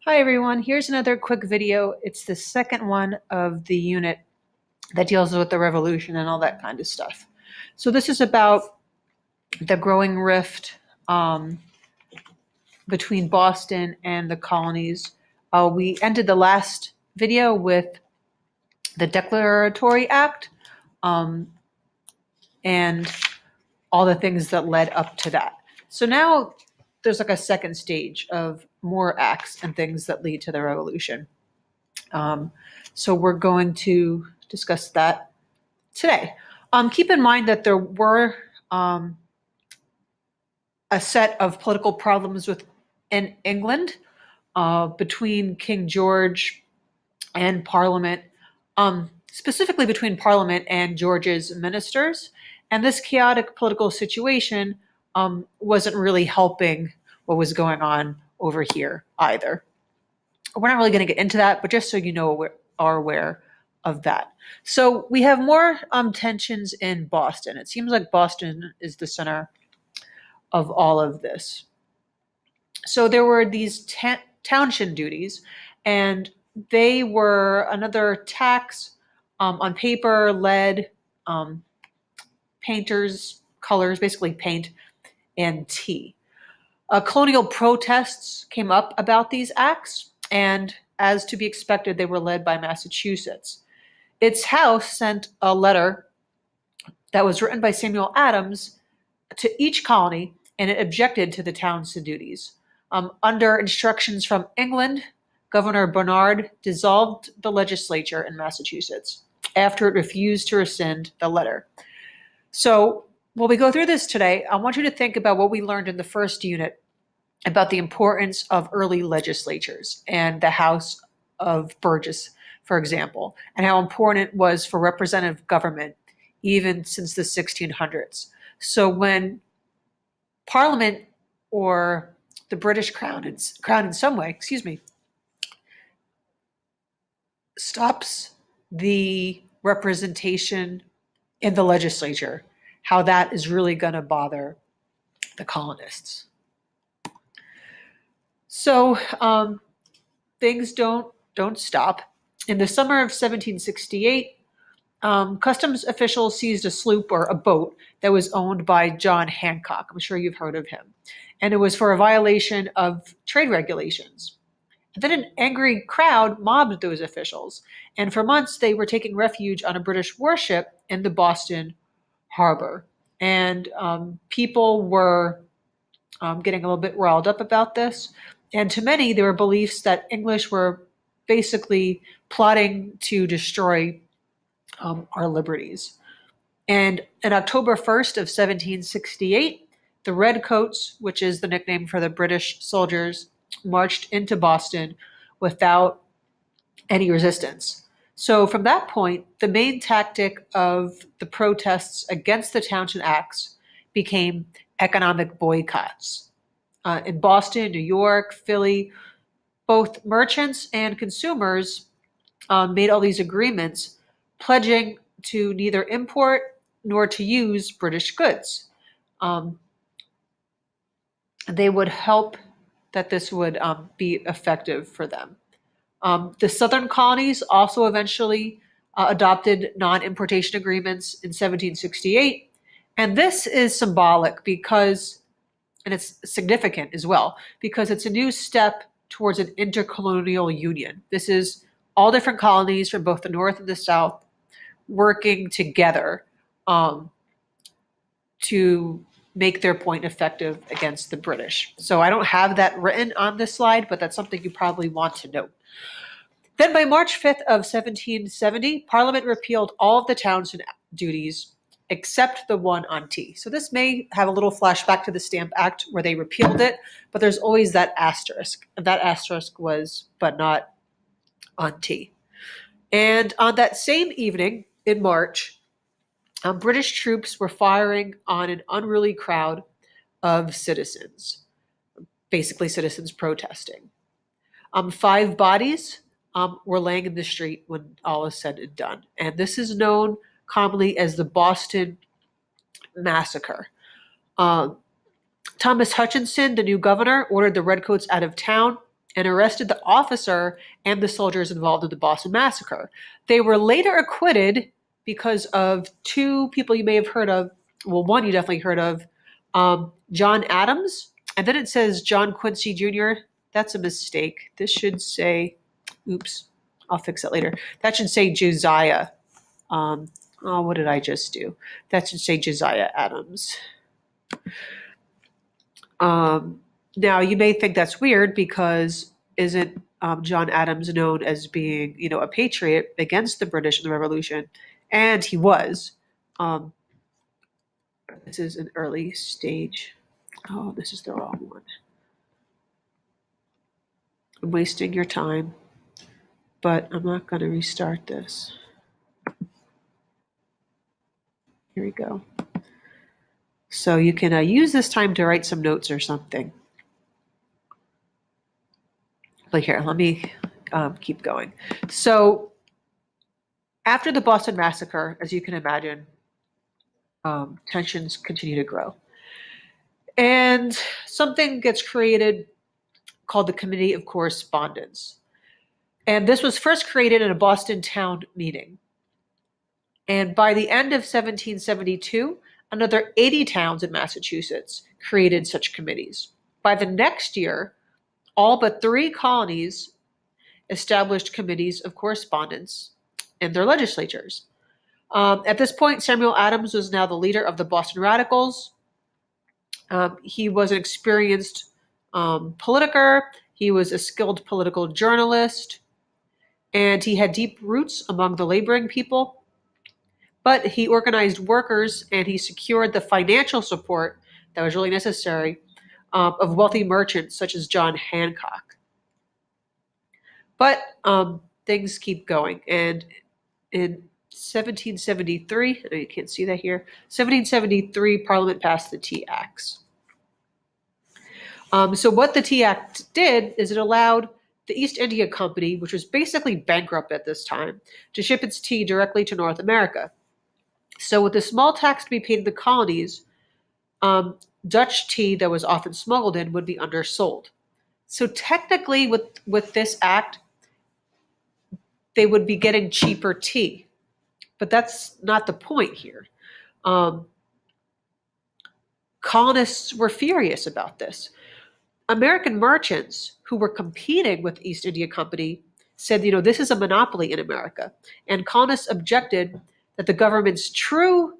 Hi everyone, here's another quick video. It's the second one of the unit that deals with the revolution and all that kind of stuff. So this is about the growing rift between Boston and the colonies. We ended the last video with the Declaratory Act and all the things that led up to that. So now there's like a second stage of more acts and things that lead to the revolution. So we're going to discuss that today. Keep in mind that there were a set of political problems in England between King George and Parliament, specifically between Parliament and George's ministers. And this chaotic political situation wasn't really helping what was going on over here either. We're not really going to get into that, but just so you know, are aware of that. So we have more tensions in Boston. It seems like Boston is the center of all of this. So there were these Townshend duties, and they were another tax on paper, lead, painters, colors, basically paint, and tea. Colonial protests came up about these acts, and as to be expected, they were led by Massachusetts. Its House sent a letter that was written by Samuel Adams to each colony, and it objected to the Townshend duties. Under instructions from England, Governor Barnard dissolved the legislature in Massachusetts after it refused to rescind the letter. So while we go through this today, I want you to think about what we learned in the first unit about the importance of early legislatures and the House of Burgess, for example, and how important it was for representative government even since the 1600s. So when Parliament, or the British Crown in some way, stops the representation in the legislature, how that is really going to bother the colonists. So things don't stop. In the summer of 1768, customs officials seized a sloop or a boat that was owned by John Hancock. I'm sure you've heard of him. And it was for a violation of trade regulations. And then an angry crowd mobbed those officials. And for months, they were taking refuge on a British warship in the Boston harbor. And people were getting a little bit riled up about this. And to many, there were beliefs that English were basically plotting to destroy our liberties. And on October 1st of 1768, the Redcoats, which is the nickname for the British soldiers, marched into Boston without any resistance. So from that point, the main tactic of the protests against the Townshend Acts became economic boycotts. In Boston, New York, Philly, both merchants and consumers made all these agreements pledging to neither import nor to use British goods. They would hope that this would be effective for them. The southern colonies also eventually adopted non-importation agreements in 1768. And this is symbolic because, and it's significant as well, because it's a new step towards an intercolonial union. This is all different colonies from both the North and the South working together to make their point effective against the British. So I don't have that written on this slide, but that's something you probably want to note. Then by March 5th of 1770, Parliament repealed all of the Townshend duties except the one on tea. So this may have a little flashback to the Stamp Act where they repealed it, but there's always that asterisk. That asterisk was, but not on tea. And on that same evening in March, British troops were firing on an unruly crowd of citizens, basically citizens protesting. 5 bodies were laying in the street when all is said and done. And this is known commonly as the Boston Massacre. Thomas Hutchinson, the new governor, ordered the Redcoats out of town and arrested the officer and the soldiers involved in the Boston Massacre. They were later acquitted because of two people you may have heard of. Well, one you definitely heard of, John Adams, and then it says John Quincy Jr. That's a mistake. This should say, oops, I'll fix it later. That should say Josiah. What did I just do? That should say Josiah Adams. Now, you may think that's weird because isn't John Adams known as being, a patriot against the British in the Revolution? And he was. This is an early stage. Oh, this is the wrong one. I'm wasting your time, but I'm not going to restart this. Here we go. So you can use this time to write some notes or something. But here, let me keep going. So after the Boston Massacre, as you can imagine, tensions continue to grow. And something gets created called the Committee of Correspondence. And this was first created in a Boston town meeting. And by the end of 1772, another 80 towns in Massachusetts created such committees. By the next year, all but 3 colonies established committees of correspondence in their legislatures. At this point, Samuel Adams was now the leader of the Boston Radicals. He was an experienced politiker. He was a skilled political journalist, and he had deep roots among the laboring people. But he organized workers, and he secured the financial support that was really necessary of wealthy merchants such as John Hancock. But things keep going, and in 1773, I know you can't see that here, 1773, Parliament passed the Tea Acts. So what the Tea Act did is it allowed the East India Company, which was basically bankrupt at this time, to ship its tea directly to North America. So with the small tax to be paid to the colonies, Dutch tea that was often smuggled in would be undersold. So technically with this act, they would be getting cheaper tea. But that's not the point here. Colonists were furious about this. American merchants who were competing with the East India Company said, this is a monopoly in America. And colonists objected that the government's true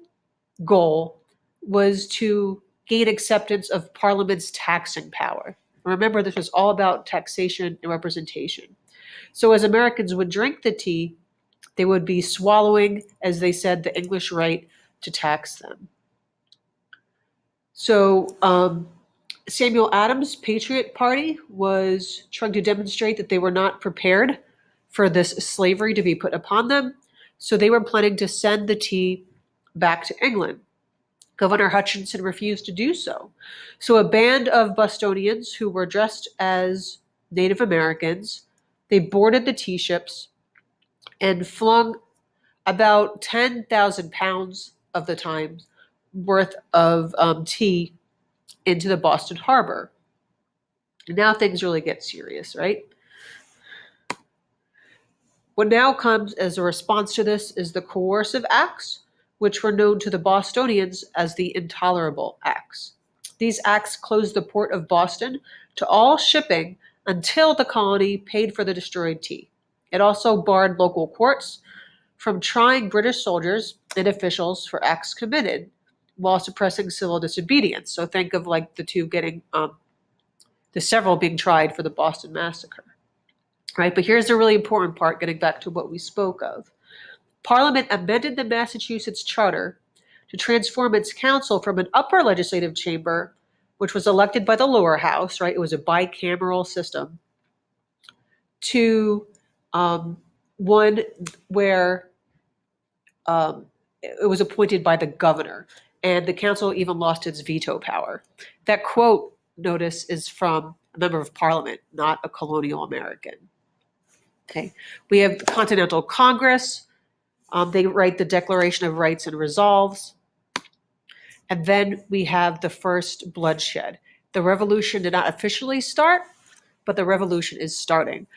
goal was to gain acceptance of Parliament's taxing power. Remember, this was all about taxation and representation. So as Americans would drink the tea, they would be swallowing, as they said, the English right to tax them. So Samuel Adams' Patriot Party was trying to demonstrate that they were not prepared for this slavery to be put upon them. So they were planning to send the tea back to England. Governor Hutchinson refused to do so. So a band of Bostonians who were dressed as Native Americans, they boarded the tea ships and flung about 10,000 pounds of the time worth of tea into the Boston harbor. And now things really get serious, right? What now comes as a response to this is the Coercive Acts, which were known to the Bostonians as the Intolerable Acts. These acts closed the port of Boston to all shipping until the colony paid for the destroyed tea. It also barred local courts from trying British soldiers and officials for acts committed while suppressing civil disobedience. So think of like the two getting, the several being tried for the Boston Massacre. Right, but here's the really important part, getting back to what we spoke of. Parliament amended the Massachusetts Charter to transform its council from an upper legislative chamber, which was elected by the lower house, right? It was a bicameral system, to one where it was appointed by the governor, and the council even lost its veto power. That quote, notice, is from a member of Parliament, not a colonial American. Okay, we have the Continental Congress. They write the Declaration of Rights and Resolves. And then we have the first bloodshed. The revolution did not officially start but the revolution is starting.